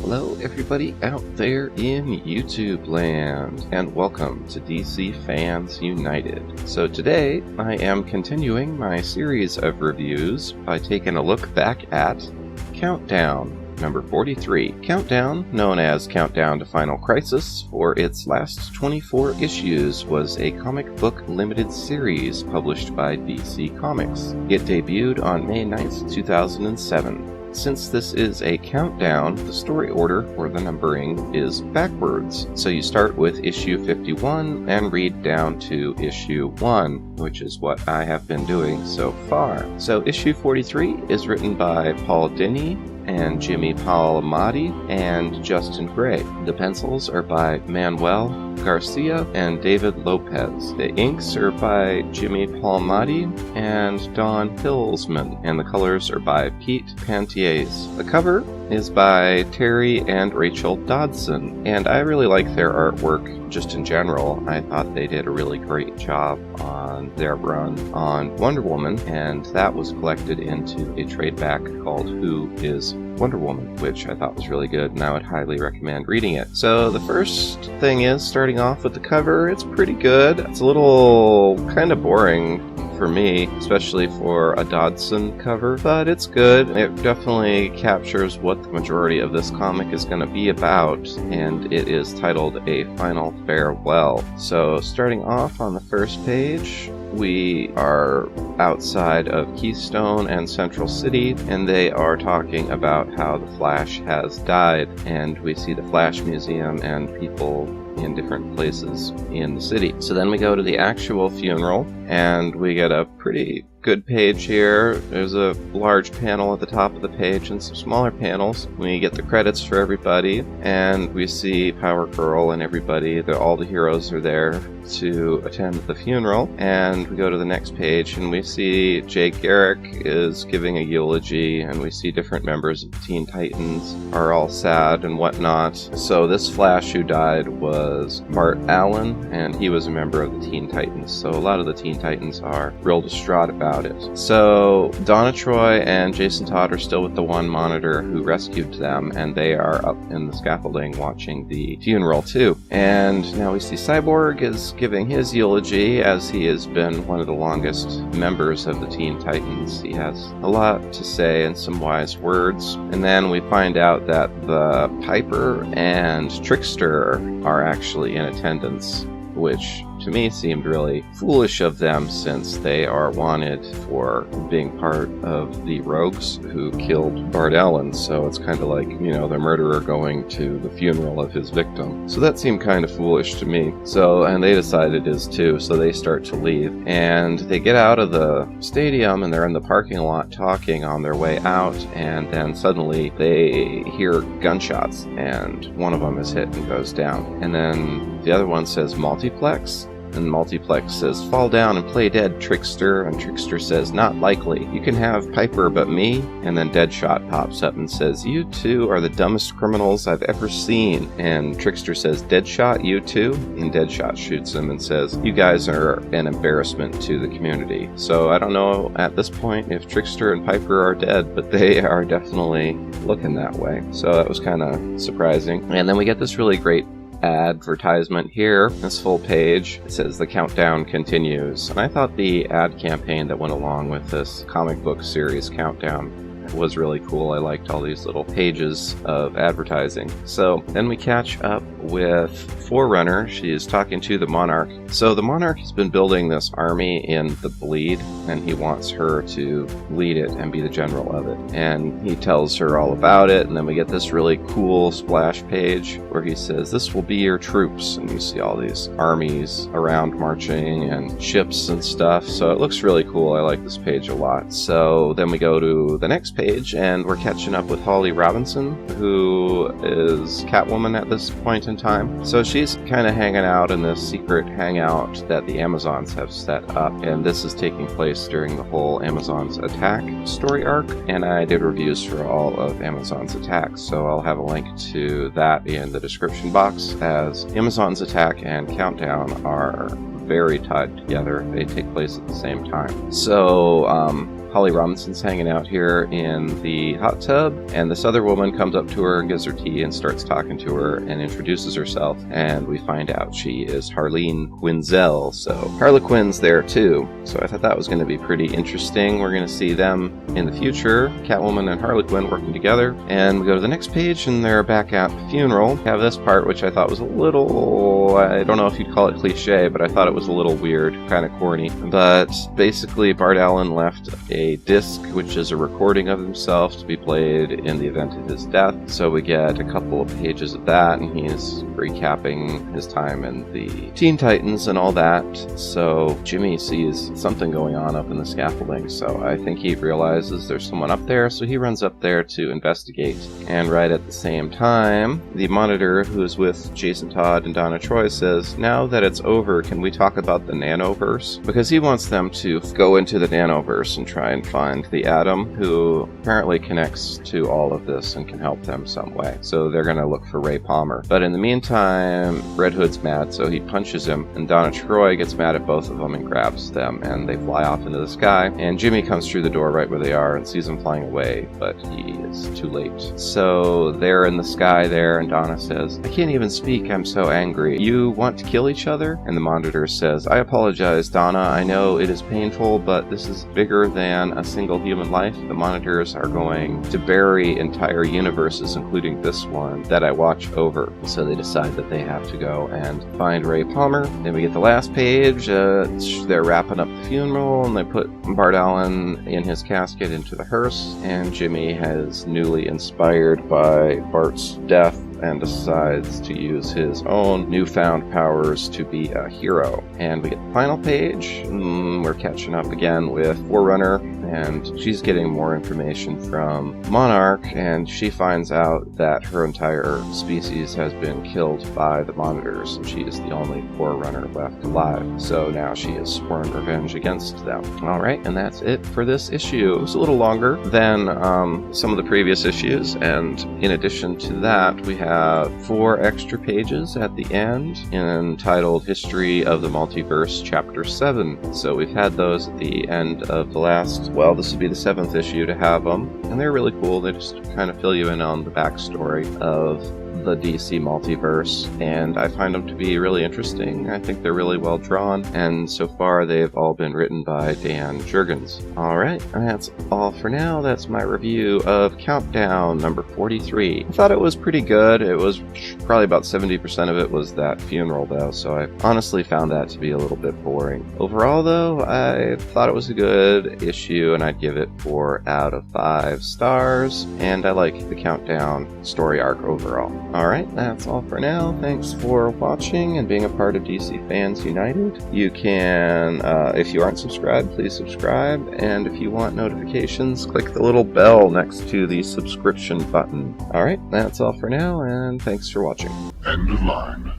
Hello everybody out there in YouTube land, and welcome to DC Fans United. So today I am continuing my series of reviews by taking a look back at Countdown, number 43. Countdown, known as Countdown to Final Crisis, for its last 24 issues, was a comic book limited series published by DC Comics. It debuted on May 9th, 2007. Since this is a countdown, the story order for the numbering is backwards. So you start with issue 51 and read down to issue 1, which is what I have been doing so far. So issue 43 is written by Paul Dini and Jimmy Palmiotti and Justin Gray. The pencils are by Manuel Garcia and David Lopez. The inks are by Jimmy Palmiotti and Don Hillsman, and the colors are by Pete Pantiers. The cover is by Terry and Rachel Dodson, and I really like their artwork just in general. I thought they did a really great job on their run on Wonder Woman, and that was collected into a trade back called Who is Wonder Woman, which I thought was really good, and I would highly recommend reading it. So the first thing is, starting off with the cover, it's pretty good. It's a little kind of boring for me, especially for a Dodson cover, but it's good. It definitely captures what the majority of this comic is going to be about, and it is titled A Final Farewell. So starting off on the first page, we are outside of Keystone and Central City, and they are talking about how the Flash has died, and we see the Flash Museum and people in different places in the city. So then we go to the actual funeral, and we get a pretty good page here. There's a large panel at the top of the page and some smaller panels. We get the credits for everybody, and we see Power Girl and everybody. All the heroes are there to attend the funeral. And we go to the next page, and we see Garrick is giving a eulogy, and we see different members of the Teen Titans are all sad and whatnot. So this Flash who died was Bart Allen, and he was a member of the Teen Titans. So a lot of the Teen Titans are real distraught about it. So Donna Troy and Jason Todd are still with the one monitor who rescued them, and they are up in the scaffolding watching the funeral too. And now we see Cyborg is giving his eulogy, as he has been one of the longest members of the Teen Titans. He has a lot to say and some wise words. And then we find out that the Piper and Trickster are actually in attendance, which to me seemed really foolish of them, since they are wanted for being part of the rogues who killed Bart Allen. So it's kind of like, the murderer going to the funeral of his victim. So that seemed kind of foolish to me. So, and they decide it is too, so they start to leave. And they get out of the stadium, and they're in the parking lot talking on their way out, and then suddenly they hear gunshots, and one of them is hit and goes down. And then the other one says multiplex, and Multiplex says, "Fall down and play dead, Trickster." And Trickster says, "Not likely. You can have Piper, but me." And then Deadshot pops up and says, "You two are the dumbest criminals I've ever seen." And Trickster says, "Deadshot, you too?" And Deadshot shoots him and says, "You guys are an embarrassment to the community." So I don't know at this point if Trickster and Piper are dead, but they are definitely looking that way. So that was kind of surprising. And then we get this really great advertisement here, this full page. It says the countdown continues, and I thought the ad campaign that went along with this comic book series Countdown was really cool. I liked all these little pages of advertising. So then we catch up with Forerunner. She is talking to the Monarch. So the Monarch has been building this army in the Bleed, and he wants her to lead it and be the general of it. And he tells her all about it, and then we get this really cool splash page where he says, "This will be your troops." And you see all these armies around marching and ships and stuff. So it looks really cool. I like this page a lot. So then we go to the next page, and we're catching up with Holly Robinson, who is Catwoman at this point in time. So she's kind of hanging out in this secret hangout that the Amazons have set up, and this is taking place during the whole Amazons Attack story arc, and I did reviews for all of Amazons Attack, so I'll have a link to that in the description box, as Amazons Attack and Countdown are very tied together. They take place at the same time. So Holly Robinson's hanging out here in the hot tub, and this other woman comes up to her and gives her tea and starts talking to her and introduces herself, and we find out she is Harleen Quinzel. So Harlequin's there too. So I thought that was going to be pretty interesting. We're going to see them in the future, Catwoman and Harley Quinn working together. And we go to the next page, and they're back at the funeral. We have this part, which I thought was a little, I don't know if you'd call it cliche, but I thought it was a little weird, kind of corny. But basically, Bart Allen left a disc, which is a recording of himself to be played in the event of his death. So we get a couple of pages of that, and he's recapping his time in the Teen Titans and all that. So Jimmy sees something going on up in the scaffolding, so I think he realizes there's someone up there, so he runs up there to investigate. And right at the same time, the Monitor, who is with Jason Todd and Donna Troy, says, now that it's over, can we talk about the Nanoverse? Because he wants them to go into the Nanoverse and try and find the Atom, who apparently connects to all of this and can help them some way. So they're going to look for Ray Palmer. But in the meantime, Red Hood's mad, so he punches him, and Donna Troy gets mad at both of them and grabs them, and they fly off into the sky. And Jimmy comes through the door right where they are and sees them flying away, but he is too late. So they're in the sky there, and Donna says, I can't even speak, I'm so angry. You want to kill each other? And the Monitor says, I apologize, Donna. I know it is painful, but this is bigger than a single human life. The Monitors are going to bury entire universes, including this one, that I watch over. So they decide that they have to go and find Ray Palmer. Then we get the last page. They're wrapping up the funeral, and they put Bart Allen in his casket into the hearse, and Jimmy has newly inspired by Bart's death and decides to use his own newfound powers to be a hero. And we get the final page. We're catching up again with Forerunner, and she's getting more information from Monarch, and she finds out that her entire species has been killed by the Monitors, and she is the only Forerunner left alive. So now she has sworn revenge against them. Alright, and that's it for this issue. It was a little longer than some of the previous issues, and in addition to that, we have 4 extra pages at the end entitled History of the Multiverse Chapter 7. So we've had those at the end of the last, well, this would be the 7th issue to have them, and they're really cool. They just kind of fill you in on the backstory of the DC multiverse, and I find them to be really interesting. I think they're really well drawn, and so far they've all been written by Dan Jurgens. Alright, and that's all for now. That's my review of Countdown number 43. I thought it was pretty good. It was probably about 70% of it was that funeral though, so I honestly found that to be a little bit boring. Overall though, I thought it was a good issue, and I'd give it 4 out of 5 stars, and I like the Countdown story arc overall. Alright, that's all for now. Thanks for watching and being a part of DC Fans United. You can, if you aren't subscribed, please subscribe, and if you want notifications, click the little bell next to the subscription button. Alright, that's all for now, and thanks for watching. End of line.